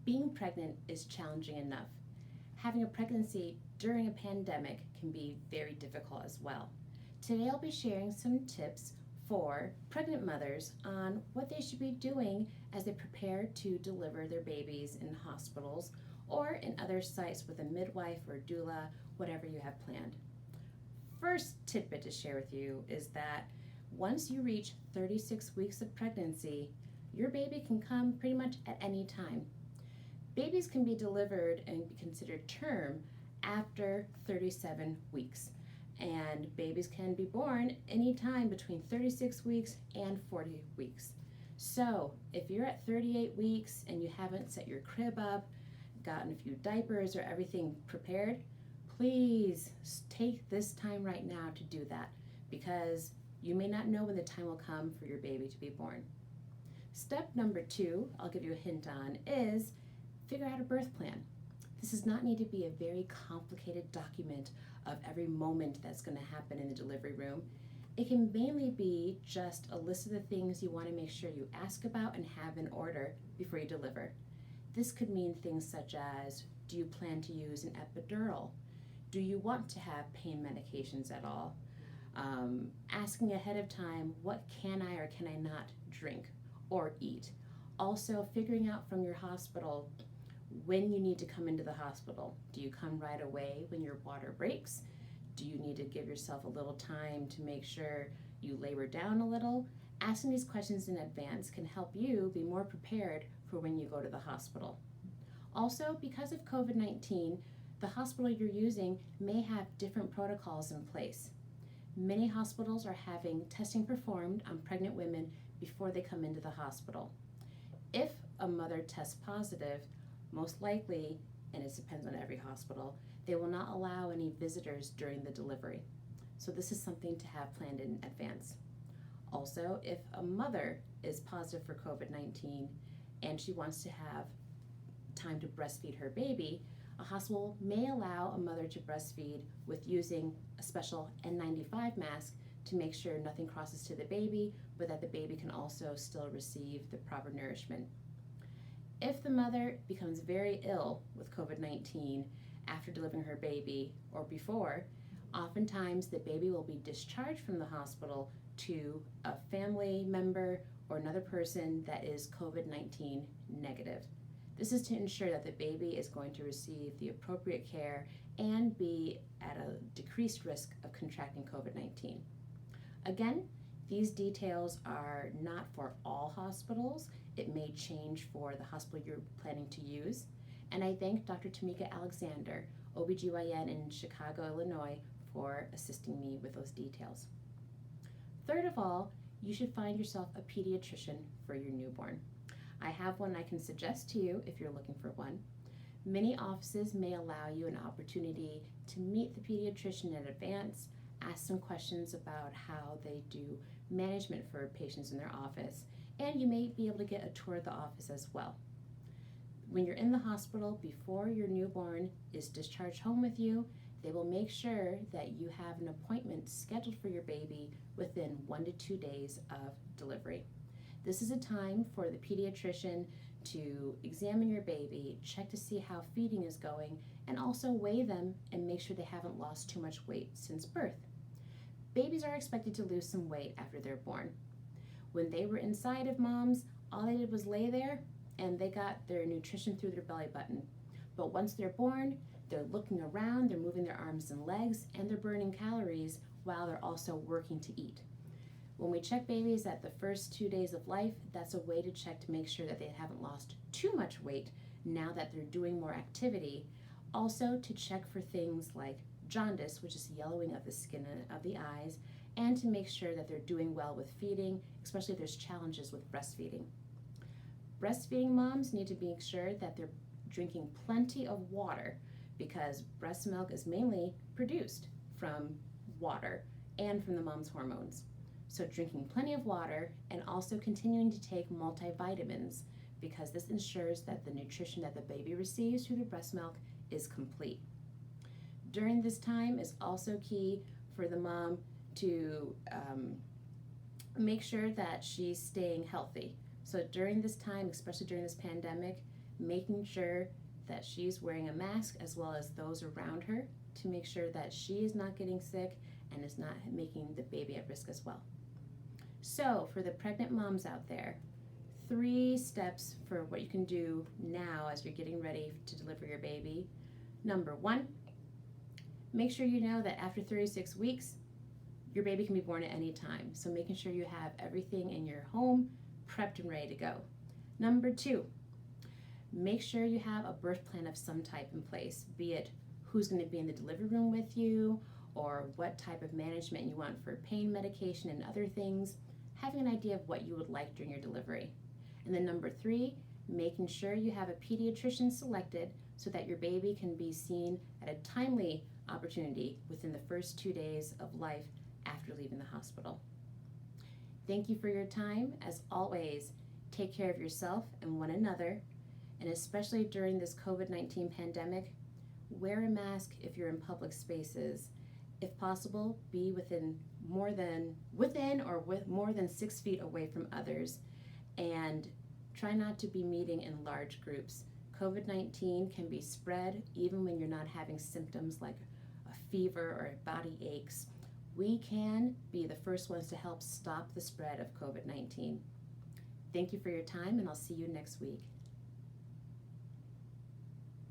Being pregnant is challenging enough. Having a pregnancy during a pandemic can be very difficult as well. Today I'll be sharing some tips for pregnant mothers on what they should be doing as they prepare to deliver their babies in hospitals or in other sites with a midwife or doula, whatever you have planned. First tidbit to share with you is that once you reach 36 weeks of pregnancy, your baby can come pretty much at any time. Babies can be delivered and be considered term after 37 weeks, and babies can be born anytime between 36 weeks and 40 weeks. So if you're at 38 weeks and you haven't set your crib up, gotten a few diapers or everything prepared, please take this time right now to do that, because you may not know when the time will come for your baby to be born. Step number 2, I'll give you a hint on, is figure out a birth plan. This does not need to be a very complicated document of every moment that's going to happen in the delivery room. It can mainly be just a list of the things you want to make sure you ask about and have in order before you deliver. This could mean things such as, do you plan to use an epidural? Do you want to have pain medications at all? Asking ahead of time, what can I or can I not drink or eat? Also, figuring out from your hospital when you need to come into the hospital. Do you come right away when your water breaks? Do you need to give yourself a little time to make sure you labor down a little? Asking these questions in advance can help you be more prepared for when you go to the hospital. Also, because of COVID-19, the hospital you're using may have different protocols in place. Many hospitals are having testing performed on pregnant women before they come into the hospital. If a mother tests positive, most likely, and it depends on every hospital, they will not allow any visitors during the delivery. So this is something to have planned in advance. Also, if a mother is positive for COVID-19 and she wants to have time to breastfeed her baby, a hospital may allow a mother to breastfeed with using a special N95 mask to make sure nothing crosses to the baby, but that the baby can also still receive the proper nourishment. If the mother becomes very ill with COVID-19 after delivering her baby or before, oftentimes the baby will be discharged from the hospital to a family member or another person that is COVID-19 negative. This is to ensure that the baby is going to receive the appropriate care and be at a decreased risk of contracting COVID-19. Again, these details are not for all hospitals. It may change for the hospital you're planning to use. And I thank Dr. Tamika Alexander, OBGYN in Chicago, Illinois, for assisting me with those details. Third of all, you should find yourself a pediatrician for your newborn. I have one I can suggest to you if you're looking for one. Many offices may allow you an opportunity to meet the pediatrician in advance, ask some questions about how they do management for patients in their office, and you may be able to get a tour of the office as well. When you're in the hospital, before your newborn is discharged home with you, they will make sure that you have an appointment scheduled for your baby within 1 to 2 days of delivery. This is a time for the pediatrician to examine your baby, check to see how feeding is going, and also weigh them and make sure they haven't lost too much weight since birth. Babies are expected to lose some weight after they're born. When they were inside of moms, all they did was lay there and they got their nutrition through their belly button. But once they're born, they're looking around, they're moving their arms and legs, and they're burning calories while they're also working to eat. When we check babies at the first 2 days of life, that's a way to check to make sure that they haven't lost too much weight now that they're doing more activity. Also to check for things like jaundice, which is yellowing of the skin of the eyes, and to make sure that they're doing well with feeding, especially if there's challenges with breastfeeding. Breastfeeding moms need to make sure that they're drinking plenty of water, because breast milk is mainly produced from water and from the mom's hormones. So drinking plenty of water and also continuing to take multivitamins, because this ensures that the nutrition that the baby receives through the breast milk is complete. During this time is also key for the mom to make sure that she's staying healthy. So during this time, especially during this pandemic, making sure that she's wearing a mask as well as those around her to make sure that she is not getting sick and is not making the baby at risk as well. So for the pregnant moms out there, 3 steps for what you can do now as you're getting ready to deliver your baby. Number 1, make sure you know that after 36 weeks, your baby can be born at any time. So making sure you have everything in your home prepped and ready to go. Number 2, make sure you have a birth plan of some type in place, be it who's going to be in the delivery room with you or what type of management you want for pain medication and other things, having an idea of what you would like during your delivery. And then number 3, making sure you have a pediatrician selected so that your baby can be seen at a timely opportunity within the first 2 days of life after leaving the hospital. Thank you for your time. As always, take care of yourself and one another, and especially during this COVID-19 pandemic, wear a mask if you're in public spaces. If possible, be within more than 6 feet away from others, and try not to be meeting in large groups. COVID-19 can be spread even when you're not having symptoms like a fever or body aches. We can be the first ones to help stop the spread of COVID-19. Thank you for your time, and I'll see you next week.